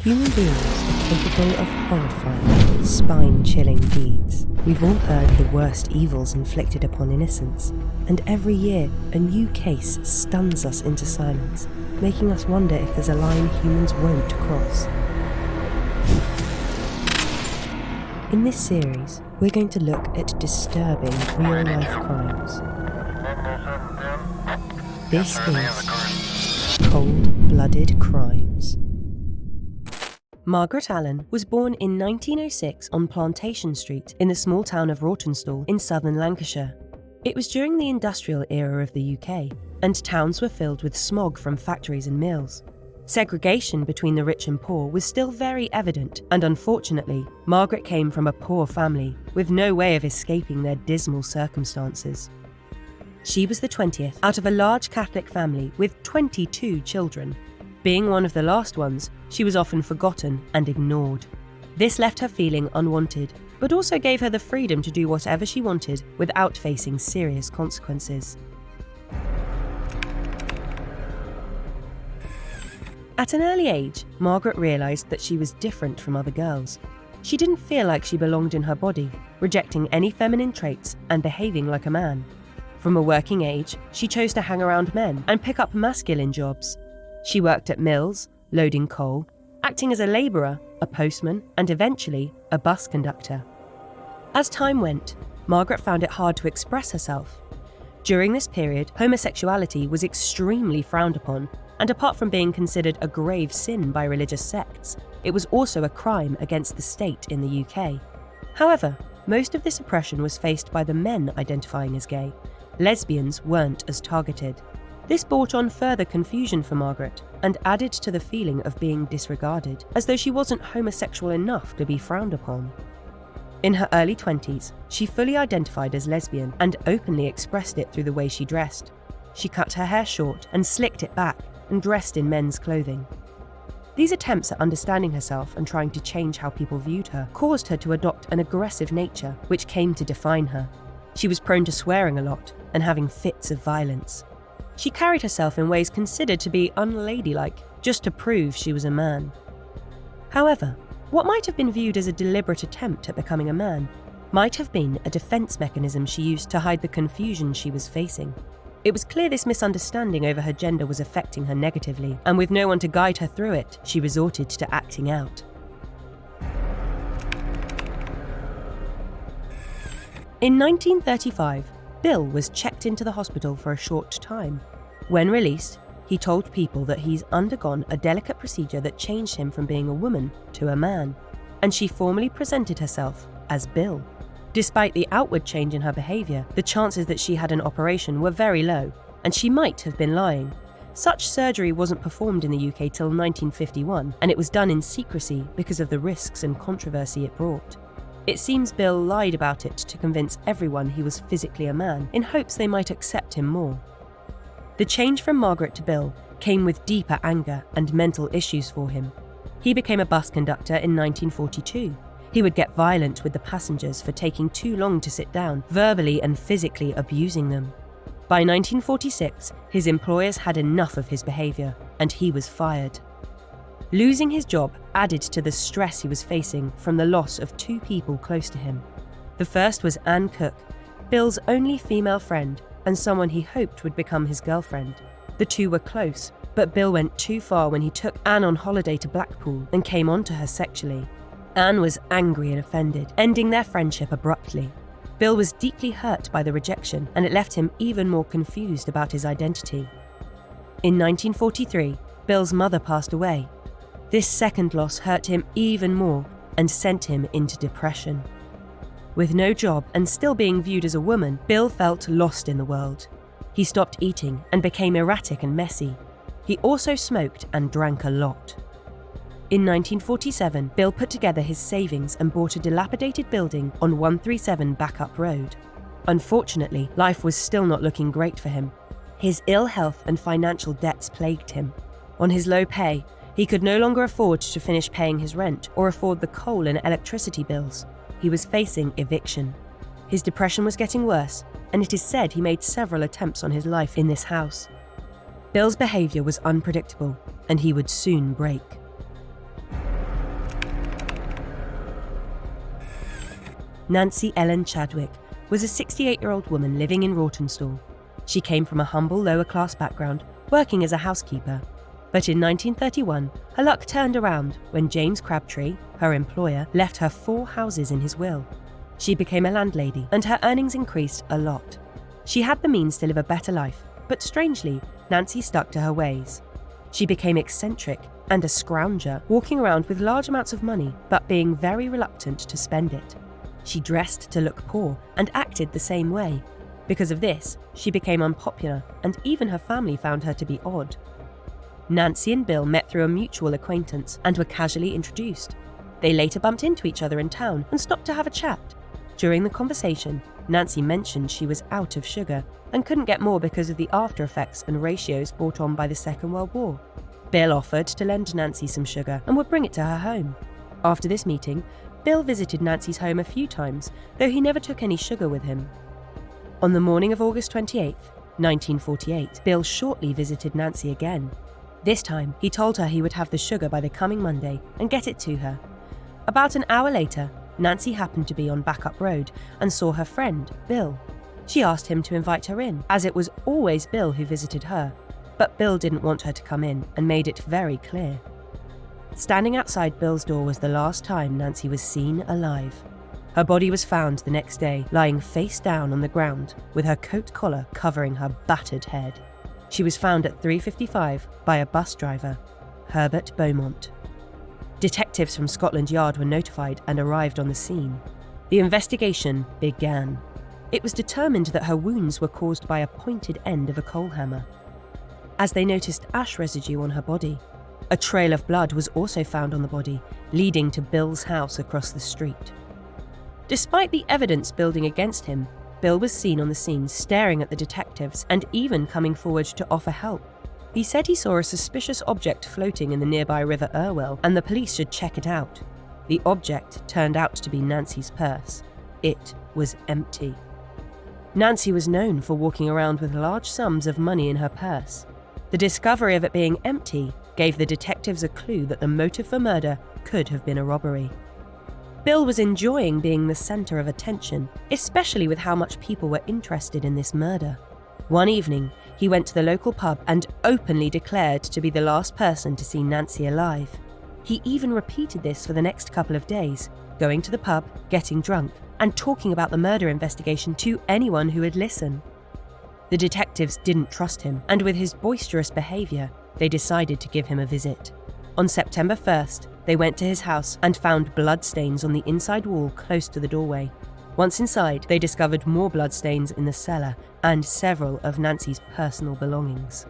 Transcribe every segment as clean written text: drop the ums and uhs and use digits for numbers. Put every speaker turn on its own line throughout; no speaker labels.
Human beings are capable of horrifying, spine-chilling deeds. We've all heard the worst evils inflicted upon innocents, and every year a new case stuns us into silence, making us wonder if there's a line humans won't cross. In this series, we're going to look at disturbing real-life crimes. This is Cold-Blooded Crimes. Margaret Allen was born in 1906 on Plantation Street in the small town of Rawtenstall in southern Lancashire. It was during the industrial era of the UK, and towns were filled with smog from factories and mills. Segregation between the rich and poor was still very evident, and unfortunately, Margaret came from a poor family with no way of escaping their dismal circumstances. She was the 20th out of a large Catholic family with 22 children. Being one of the last ones, she was often forgotten and ignored. This left her feeling unwanted, but also gave her the freedom to do whatever she wanted without facing serious consequences. At an early age, Margaret realised that she was different from other girls. She didn't feel like she belonged in her body, rejecting any feminine traits and behaving like a man. From a working age, she chose to hang around men and pick up masculine jobs. She worked at mills, loading coal, acting as a labourer, a postman, and eventually a bus conductor. As time went, Margaret found it hard to express herself. During this period, homosexuality was extremely frowned upon, and apart from being considered a grave sin by religious sects, it was also a crime against the state in the UK. However, most of this oppression was faced by the men identifying as gay. Lesbians weren't as targeted. This brought on further confusion for Margaret and added to the feeling of being disregarded, as though she wasn't homosexual enough to be frowned upon. In her early 20s, she fully identified as lesbian and openly expressed it through the way she dressed. She cut her hair short and slicked it back and dressed in men's clothing. These attempts at understanding herself and trying to change how people viewed her caused her to adopt an aggressive nature, which came to define her. She was prone to swearing a lot and having fits of violence. She carried herself in ways considered to be unladylike, just to prove she was a man. However, what might have been viewed as a deliberate attempt at becoming a man might have been a defense mechanism she used to hide the confusion she was facing. It was clear this misunderstanding over her gender was affecting her negatively, and with no one to guide her through it, she resorted to acting out. In 1935, Bill was checked into the hospital for a short time. When released, he told people that he's undergone a delicate procedure that changed him from being a woman to a man, and she formally presented herself as Bill. Despite the outward change in her behaviour, the chances that she had an operation were very low, and she might have been lying. Such surgery wasn't performed in the UK till 1951, and it was done in secrecy because of the risks and controversy it brought. It seems Bill lied about it to convince everyone he was physically a man, in hopes they might accept him more. The change from Margaret to Bill came with deeper anger and mental issues for him. He became a bus conductor in 1942. He would get violent with the passengers for taking too long to sit down, verbally and physically abusing them. By 1946, his employers had enough of his behaviour, and he was fired. Losing his job added to the stress he was facing from the loss of two people close to him. The first was Anne Cook, Bill's only female friend and someone he hoped would become his girlfriend. The two were close, but Bill went too far when he took Anne on holiday to Blackpool and came on to her sexually. Anne was angry and offended, ending their friendship abruptly. Bill was deeply hurt by the rejection, and it left him even more confused about his identity. In 1943, Bill's mother passed away. This second loss hurt him even more and sent him into depression. With no job and still being viewed as a woman, Bill felt lost in the world. He stopped eating and became erratic and messy. He also smoked and drank a lot. In 1947, Bill put together his savings and bought a dilapidated building on 137 Backup Road. Unfortunately, life was still not looking great for him. His ill health and financial debts plagued him. On his low pay, he could no longer afford to finish paying his rent or afford the coal and electricity bills. He was facing eviction. His depression was getting worse, and it is said he made several attempts on his life in this house. Bill's behaviour was unpredictable, and he would soon break. Nancy Ellen Chadwick was a 68-year-old woman living in Rawtenstall. She came from a humble lower-class background, working as a housekeeper. But in 1931, her luck turned around when James Crabtree, her employer, left her 4 houses in his will. She became a landlady, and her earnings increased a lot. She had the means to live a better life, but strangely, Nancy stuck to her ways. She became eccentric and a scrounger, walking around with large amounts of money, but being very reluctant to spend it. She dressed to look poor and acted the same way. Because of this, she became unpopular, and even her family found her to be odd. Nancy and Bill met through a mutual acquaintance and were casually introduced. They later bumped into each other in town and stopped to have a chat. During the conversation, Nancy mentioned she was out of sugar and couldn't get more because of the after effects and ratios brought on by the Second World War. Bill offered to lend Nancy some sugar and would bring it to her home. After this meeting, Bill visited Nancy's home a few times, though he never took any sugar with him. On the morning of August 28, 1948, Bill shortly visited Nancy again. This time, he told her he would have the sugar by the coming Monday and get it to her. About an hour later, Nancy happened to be on Backup Road and saw her friend, Bill. She asked him to invite her in, as it was always Bill who visited her, but Bill didn't want her to come in and made it very clear. Standing outside Bill's door was the last time Nancy was seen alive. Her body was found the next day, lying face down on the ground, with her coat collar covering her battered head. She was found at 3:55 by a bus driver, Herbert Beaumont. Detectives from Scotland Yard were notified and arrived on the scene. The investigation began. It was determined that her wounds were caused by a pointed end of a coal hammer. As they noticed ash residue on her body, a trail of blood was also found on the body, leading to Bill's house across the street. Despite the evidence building against him, Bill was seen on the scene staring at the detectives and even coming forward to offer help. He said he saw a suspicious object floating in the nearby River Irwell and the police should check it out. The object turned out to be Nancy's purse. It was empty. Nancy was known for walking around with large sums of money in her purse. The discovery of it being empty gave the detectives a clue that the motive for murder could have been a robbery. Bill was enjoying being the centre of attention, especially with how much people were interested in this murder. One evening, he went to the local pub and openly declared to be the last person to see Nancy alive. He even repeated this for the next couple of days, going to the pub, getting drunk, and talking about the murder investigation to anyone who would listen. The detectives didn't trust him, and with his boisterous behaviour, they decided to give him a visit. On September 1st, they went to his house and found bloodstains on the inside wall close to the doorway. Once inside, they discovered more bloodstains in the cellar and several of Nancy's personal belongings.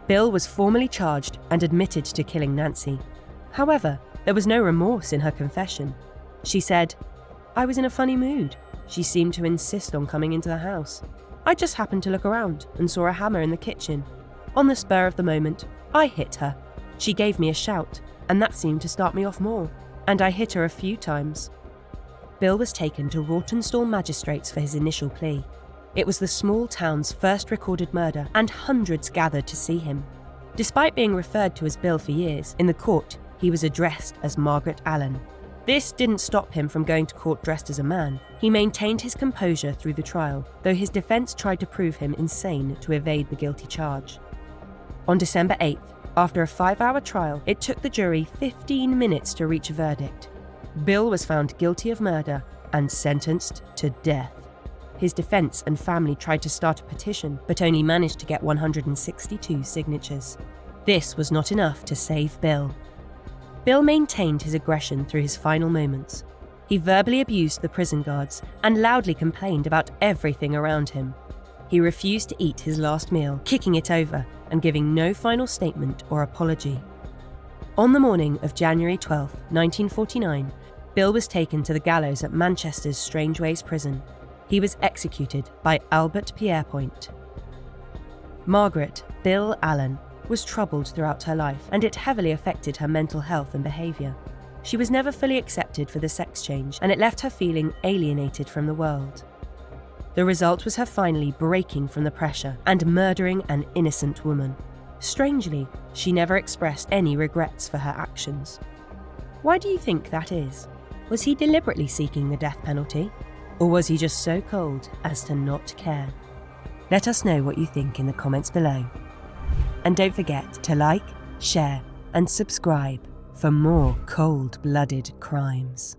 Bill was formally charged and admitted to killing Nancy. However, there was no remorse in her confession. She said, "I was in a funny mood. She seemed to insist on coming into the house. I just happened to look around and saw a hammer in the kitchen. On the spur of the moment, I hit her. She gave me a shout, and that seemed to start me off more, and I hit her a few times." Bill was taken to Rawtenstall magistrates for his initial plea. It was the small town's first recorded murder, and hundreds gathered to see him. Despite being referred to as Bill for years, in the court he was addressed as Margaret Allen. This didn't stop him from going to court dressed as a man. He maintained his composure through the trial, though his defence tried to prove him insane to evade the guilty charge. On December 8th, after a 5-hour trial, it took the jury 15 minutes to reach a verdict. Bill was found guilty of murder and sentenced to death. His defence and family tried to start a petition, but only managed to get 162 signatures. This was not enough to save Bill. Bill maintained his aggression through his final moments. He verbally abused the prison guards and loudly complained about everything around him. He refused to eat his last meal, kicking it over and giving no final statement or apology. On the morning of January 12, 1949, Bill was taken to the gallows at Manchester's Strangeways prison. He was executed by Albert Pierrepoint. Margaret "Bill" Allen was troubled throughout her life, and it heavily affected her mental health and behaviour. She was never fully accepted for the sex change, and it left her feeling alienated from the world. The result was her finally breaking from the pressure and murdering an innocent woman. Strangely, she never expressed any regrets for her actions. Why do you think that is? Was he deliberately seeking the death penalty? Or was he just so cold as to not care? Let us know what you think in the comments below. And don't forget to like, share, and subscribe for more cold-blooded crimes.